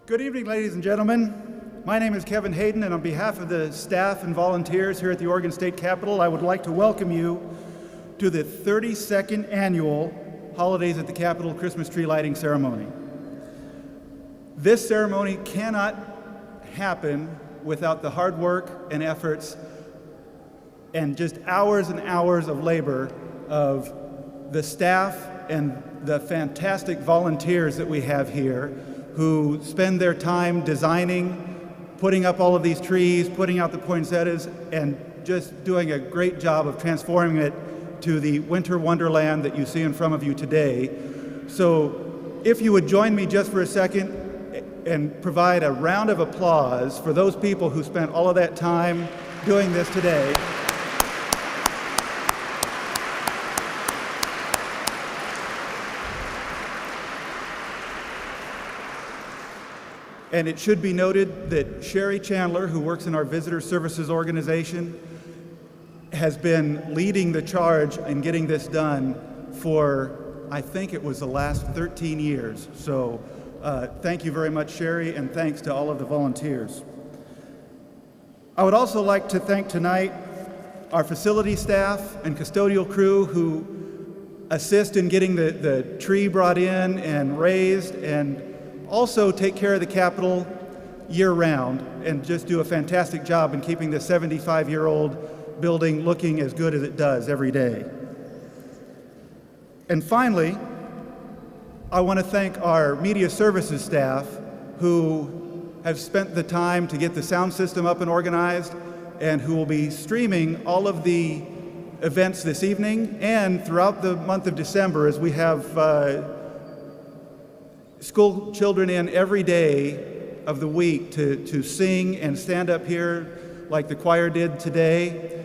Good evening, ladies and gentlemen. My name is Kevin Hayden, and on behalf of the staff and volunteers here at the Oregon State Capitol, I would like to welcome you to the 32nd annual Holidays at the Capitol Christmas Tree Lighting Ceremony. This ceremony cannot happen without the hard work and efforts and just hours and hours of labor of the staff and the fantastic volunteers that we have here who spend their time designing, putting up all of these trees, putting out the poinsettias, and just doing a great job of transforming it to the winter wonderland that you see in front of you today. So if you would join me just for a second and provide a round of applause for those people who spent all of that time doing this today. And it should be noted that Sherry Chandler, who works in our Visitor Services organization, has been leading the charge in getting this done for, I think it was the last 13 years. So thank you very much, Sherry, and thanks to all of the volunteers. I would also like to thank tonight our facility staff and custodial crew who assist in getting the tree brought in and raised, and also take care of the Capitol year-round and just do a fantastic job in keeping the 75-year-old building looking as good as it does every day. And finally, I want to thank our media services staff who have spent the time to get the sound system up and organized and who will be streaming all of the events this evening and throughout the month of December as we have school children in every day of the week to sing and stand up here like the choir did today.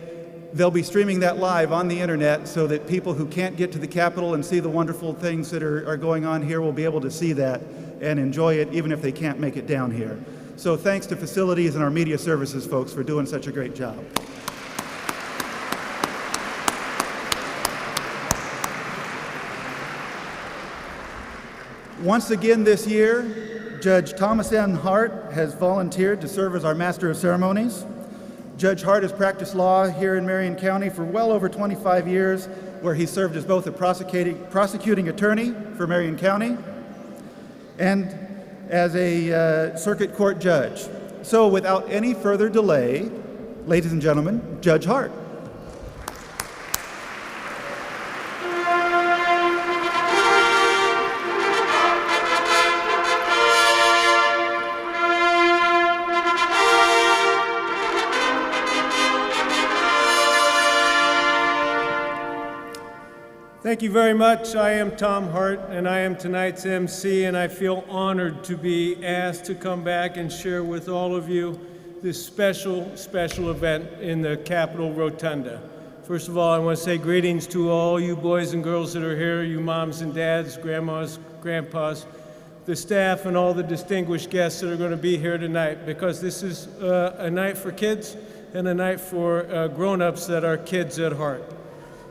They'll be streaming that live on the internet so that people who can't get to the Capitol and see the wonderful things that are going on here will be able to see that and enjoy it even if they can't make it down here. So thanks to facilities and our media services folks for doing such a great job. Once again this year, Judge Thomas N. Hart has volunteered to serve as our Master of Ceremonies. Judge Hart has practiced law here in Marion County for well over 25 years, where he served as both a prosecuting attorney for Marion County and as a circuit court judge. So without any further delay, ladies and gentlemen, Judge Hart. Thank you very much. I am Tom Hart, and I am tonight's MC, and I feel honored to be asked to come back and share with all of you this special, special event in the Capitol Rotunda. First of all, I want to say greetings to all you boys and girls that are here, you moms and dads, grandmas, grandpas, the staff, and all the distinguished guests that are going to be here tonight, because this is a night for kids and a night for grown-ups that are kids at heart.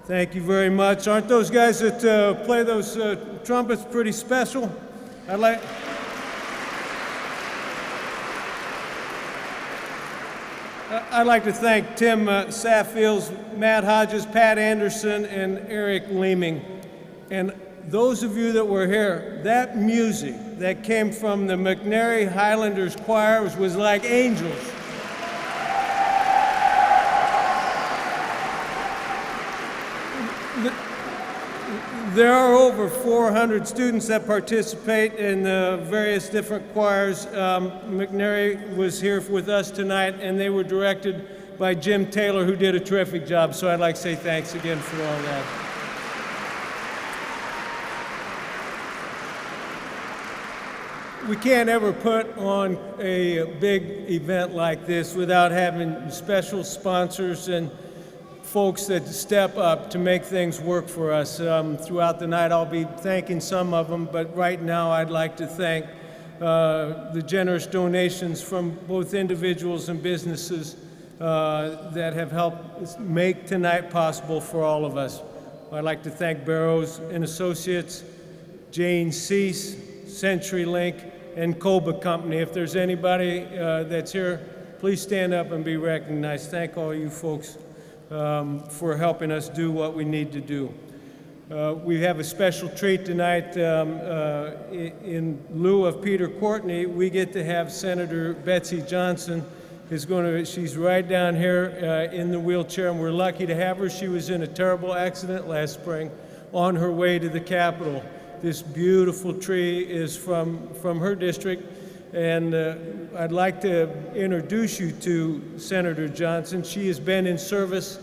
Thank you very much. Aren't those guys that play those trumpets pretty special? I'd like to thank Tim Saffields, Matt Hodges, Pat Anderson, and Eric Leeming. And those of you that were here, that music that came from the McNary Highlanders Choir was like angels. There are over 400 students that participate in the various different choirs. McNary was here with us tonight, and they were directed by Jim Taylor, who did a terrific job. So I'd like to say thanks again for all that. We can't ever put on a big event like this without having special sponsors and folks that step up to make things work for us. Throughout the night, I'll be thanking some of them, but right now I'd like to thank the generous donations from both individuals and businesses that have helped make tonight possible for all of us. I'd like to thank Barrows and Associates, Jane Cease, CenturyLink, and Coba Company. If there's anybody that's here, please stand up and be recognized. Thank all you folks for helping us do what we need to do. We have a special treat tonight. In lieu of Peter Courtney, we get to have Senator Betsy Johnson she's right down here in the wheelchair, and we're lucky to have her. She was in a terrible accident last spring on her way to the Capitol. This beautiful tree is from her district, and I'd like to introduce you to Senator Johnson. She has been in service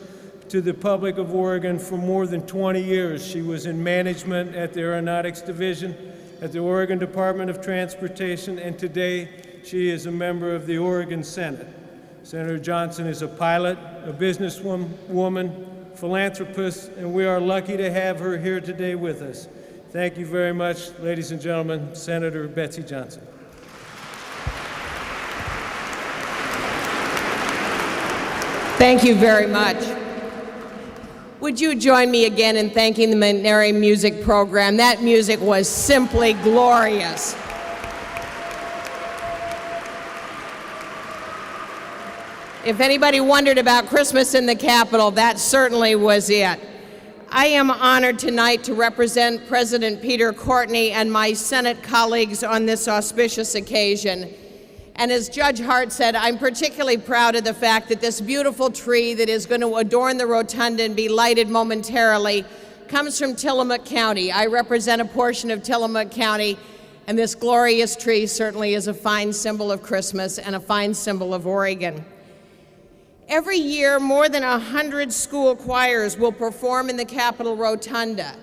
to the Republic of Oregon for more than 20 years. She was in management at the Aeronautics Division at the Oregon Department of Transportation, and today she is a member of the Oregon Senate. Senator Johnson is a pilot, a businesswoman, philanthropist, and we are lucky to have her here today with us. Thank you very much, ladies and gentlemen, Senator Betsy Johnson. Thank you very much. Would you join me again in thanking the McNary Music Program? That music was simply glorious. If anybody wondered about Christmas in the Capitol, that certainly was it. I am honored tonight to represent President Peter Courtney and my Senate colleagues on this auspicious occasion. And as Judge Hart said, I'm particularly proud of the fact that this beautiful tree that is going to adorn the rotunda and be lighted momentarily comes from Tillamook County. I represent a portion of Tillamook County, and this glorious tree certainly is a fine symbol of Christmas and a fine symbol of Oregon. Every year, more than 100 school choirs will perform in the Capitol Rotunda.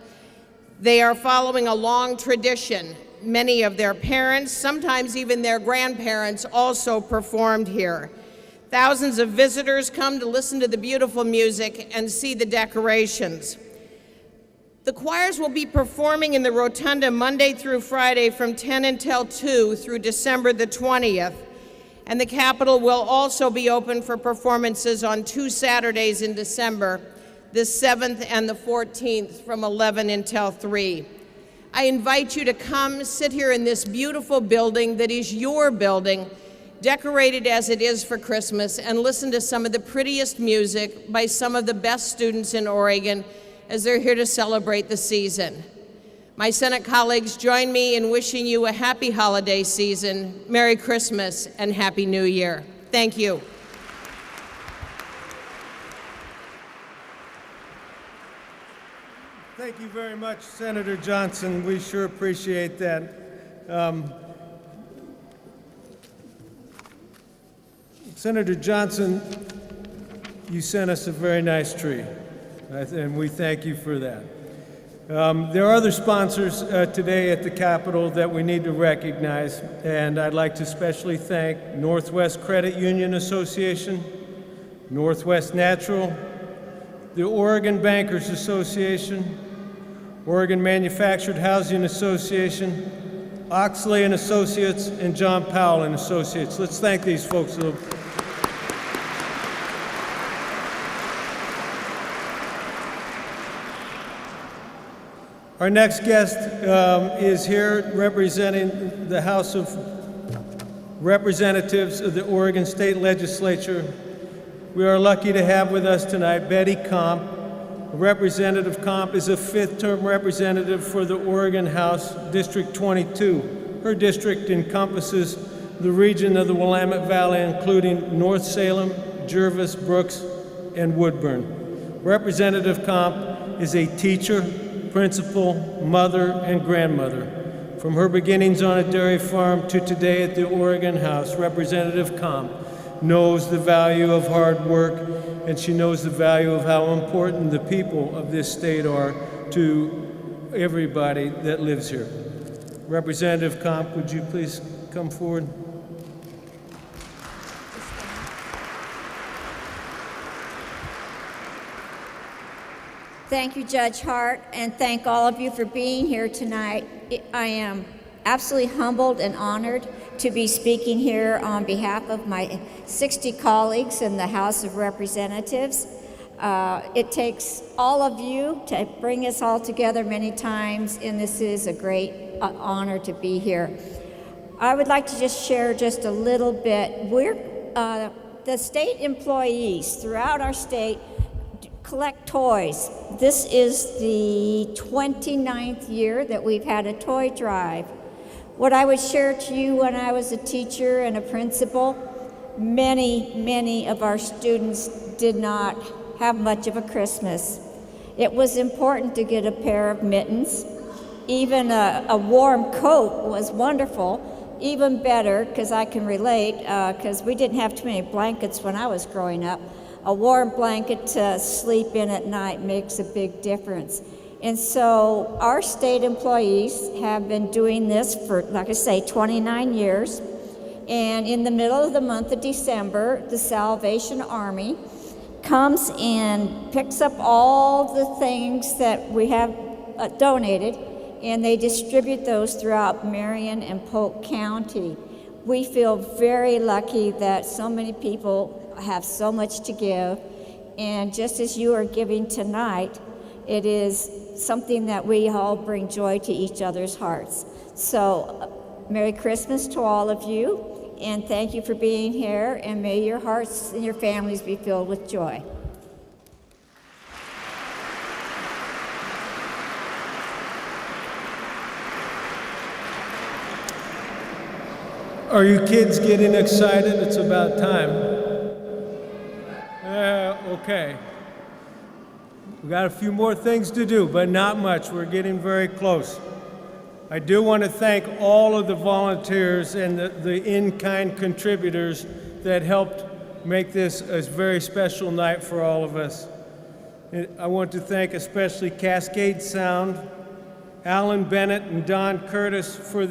They are following a long tradition. Many of their parents, sometimes even their grandparents, also performed here. Thousands of visitors come to listen to the beautiful music and see the decorations. The choirs will be performing in the Rotunda Monday through Friday from 10 until 2 through December the 20th. And the Capitol will also be open for performances on 2 Saturdays in December, the 7th and the 14th from 11 until 3. I invite you to come sit here in this beautiful building that is your building, decorated as it is for Christmas, and listen to some of the prettiest music by some of the best students in Oregon as they're here to celebrate the season. My Senate colleagues join me in wishing you a happy holiday season, Merry Christmas, and Happy New Year. Thank you. Thank you very much, Senator Johnson. We sure appreciate that. Senator Johnson, you sent us a very nice tree, and we thank you for that. There are other sponsors today at the Capitol that we need to recognize, and I'd like to especially thank Northwest Credit Union Association, Northwest Natural, the Oregon Bankers Association, Oregon Manufactured Housing Association, Oxley and Associates, and John Powell and Associates. Let's thank these folks a little. Our next guest is here representing the House of Representatives of the Oregon State Legislature. We are lucky to have with us tonight Betty Comp. Representative Comp is a 5th-term representative for the Oregon House, District 22. Her district encompasses the region of the Willamette Valley, including North Salem, Jervis, Brooks, and Woodburn. Representative Comp is a teacher, principal, mother, and grandmother. From her beginnings on a dairy farm to today at the Oregon House, Representative Comp knows the value of hard work, and she knows the value of how important the people of this state are to everybody that lives here. Representative Comp, would you please come forward? Thank you, Judge Hart, and thank all of you for being here tonight. I am absolutely humbled and honored to be speaking here on behalf of my 60 colleagues in the House of Representatives. It takes all of you to bring us all together many times, and this is a great honor to be here. I would like to just share just a little bit. The state employees throughout our state collect toys. This is the 29th year that we've had a toy drive. What I would share to you when I was a teacher and a principal, many of our students did not have much of a Christmas. It was important to get a pair of mittens. Even a warm coat was wonderful. Even better, because I can relate, because we didn't have too many blankets when I was growing up. A warm blanket to sleep in at night makes a big difference. And so our state employees have been doing this for, like I say, 29 years. And in the middle of the month of December, the Salvation Army comes and picks up all the things that we have donated, and they distribute those throughout Marion and Polk County. We feel very lucky that so many people have so much to give, and just as you are giving tonight, it is something that we all bring joy to each other's hearts. So, Merry Christmas to all of you, and thank you for being here, and may your hearts and your families be filled with joy. Are you kids getting excited? It's about time. Okay. We got a few more things to do, but not much. We're getting very close. I do want to thank all of the volunteers and the in-kind contributors that helped make this a very special night for all of us. I want to thank especially Cascade Sound, Alan Bennett and Don Curtis for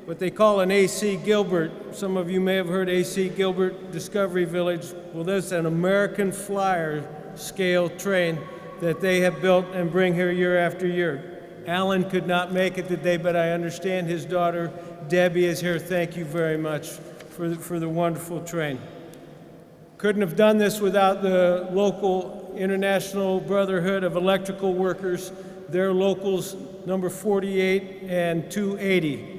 what they call an A.C. Gilbert. Some of you may have heard A.C. Gilbert Discovery Village. Well, that's an American Flyer scale train that they have built and bring here year after year. Alan could not make it today, but I understand his daughter Debbie is here. Thank you very much for the wonderful train. Couldn't have done this without the local International Brotherhood of Electrical Workers. Their locals number 48 and 280.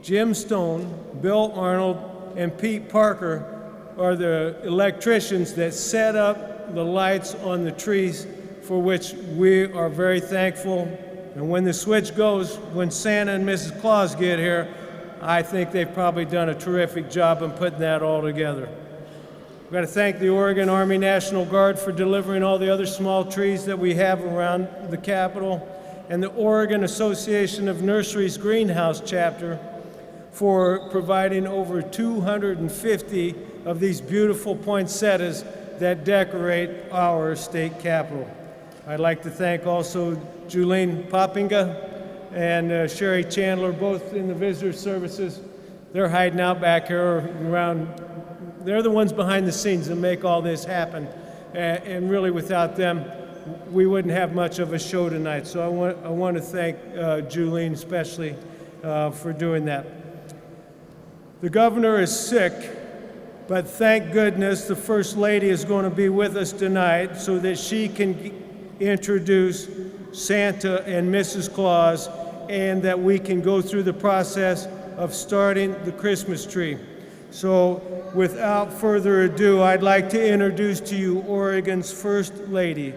Jim Stone, Bill Arnold, and Pete Parker are the electricians that set up the lights on the trees, for which we are very thankful. And when the switch goes, when Santa and Mrs. Claus get here, I think they've probably done a terrific job in putting that all together. We've got to thank the Oregon Army National Guard for delivering all the other small trees that we have around the Capitol, and the Oregon Association of Nurseries Greenhouse Chapter for providing over 250 of these beautiful poinsettias that decorate our state capitol. I'd like to thank also Julene Poppinga and Sherry Chandler, both in the visitor services. They're hiding out back here around. They're the ones behind the scenes that make all this happen. And really without them, we wouldn't have much of a show tonight. So I want to thank Julene especially for doing that. The governor is sick, but thank goodness the First Lady is going to be with us tonight so that she can introduce Santa and Mrs. Claus, and that we can go through the process of starting the Christmas tree. So without further ado, I'd like to introduce to you Oregon's First Lady,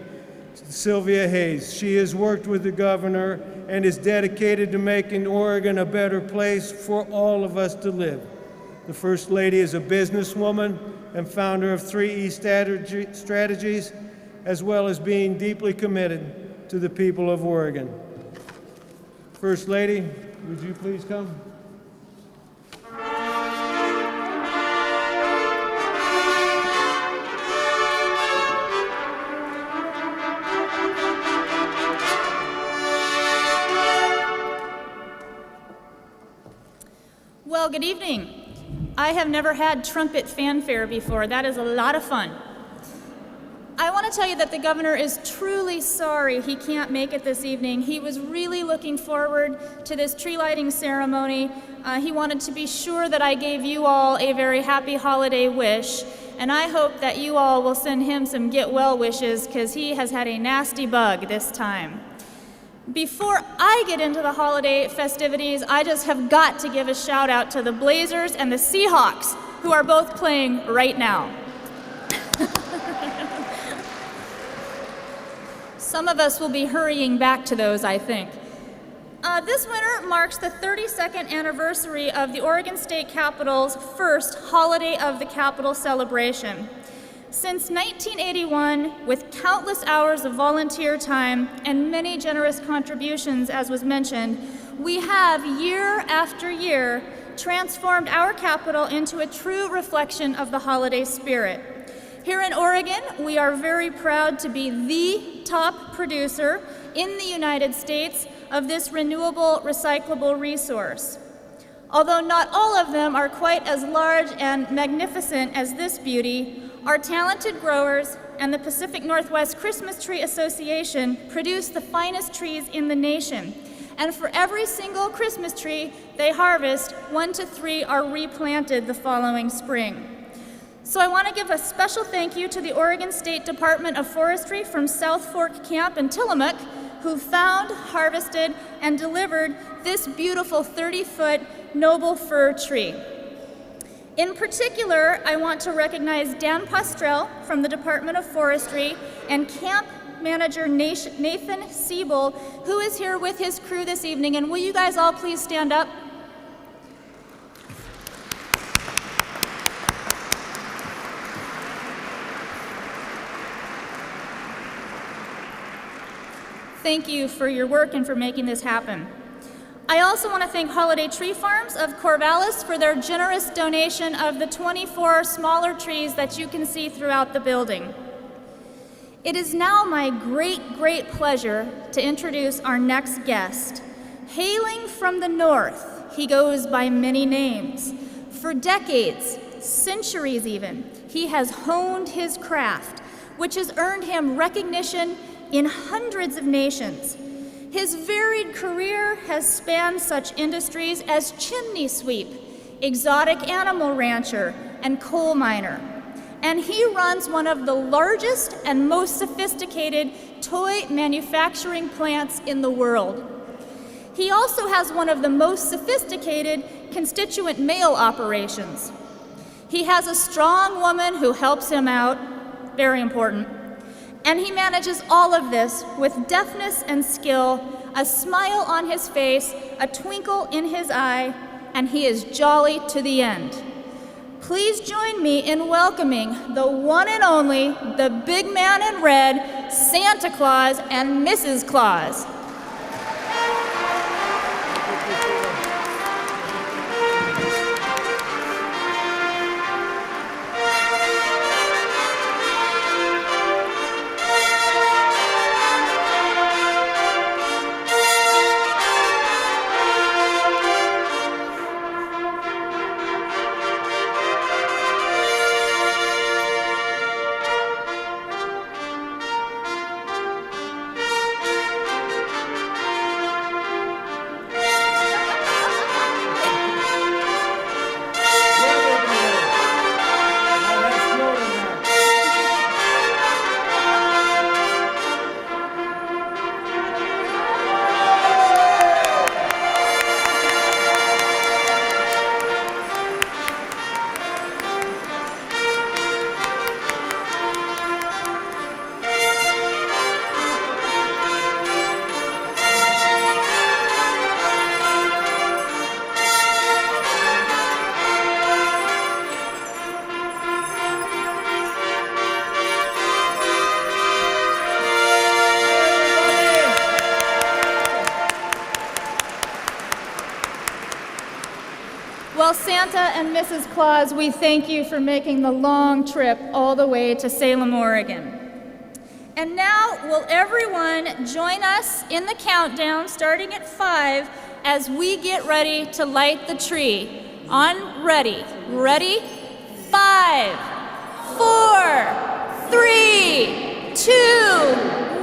Sylvia Hayes. She has worked with the governor and is dedicated to making Oregon a better place for all of us to live. The First Lady is a businesswoman and founder of 3E Strategies, as well as being deeply committed to the people of Oregon. First Lady, would you please come? Well, good evening. I have never had trumpet fanfare before. That is a lot of fun. I want to tell you that the governor is truly sorry he can't make it this evening. He was really looking forward to this tree lighting ceremony. He wanted to be sure that I gave you all a very happy holiday wish, and I hope that you all will send him some get well wishes, because he has had a nasty bug this time. Before I get into the holiday festivities, I just have got to give a shout out to the Blazers and the Seahawks, who are both playing right now. Some of us will be hurrying back to those, I think. This winter marks the 32nd anniversary of the Oregon State Capitol's first Holiday of the Capitol celebration. Since 1981, with countless hours of volunteer time and many generous contributions, as was mentioned, we have, year after year, transformed our Capitol into a true reflection of the holiday spirit. Here in Oregon, we are very proud to be the top producer in the United States of this renewable, recyclable resource. Although not all of them are quite as large and magnificent as this beauty, our talented growers and the Pacific Northwest Christmas Tree Association produce the finest trees in the nation. And for every single Christmas tree they harvest, 1 to 3 are replanted the following spring. So I want to give a special thank you to the Oregon State Department of Forestry from South Fork Camp in Tillamook, who found, harvested, and delivered this beautiful 30-foot noble fir tree. In particular, I want to recognize Dan Postrel from the Department of Forestry and Camp Manager Nathan Siebel, who is here with his crew this evening. And will you guys all please stand up? Thank you for your work and for making this happen. I also want to thank Holiday Tree Farms of Corvallis for their generous donation of the 24 smaller trees that you can see throughout the building. It is now my great pleasure to introduce our next guest. Hailing from the north, he goes by many names. For decades, centuries even, he has honed his craft, which has earned him recognition in hundreds of nations. His varied career has spanned such industries as chimney sweep, exotic animal rancher, and coal miner. And he runs one of the largest and most sophisticated toy manufacturing plants in the world. He also has one of the most sophisticated constituent mail operations. He has a strong woman who helps him out, very important. And he manages all of this with deftness and skill, a smile on his face, a twinkle in his eye, and he is jolly to the end. Please join me in welcoming the one and only, the big man in red, Santa Claus and Mrs. Claus. Well, Santa and Mrs. Claus, we thank you for making the long trip all the way to Salem, Oregon. And now, will everyone join us in the countdown, starting at 5, as we get ready to light the tree? On ready. Ready? 5, 4, 3, 2,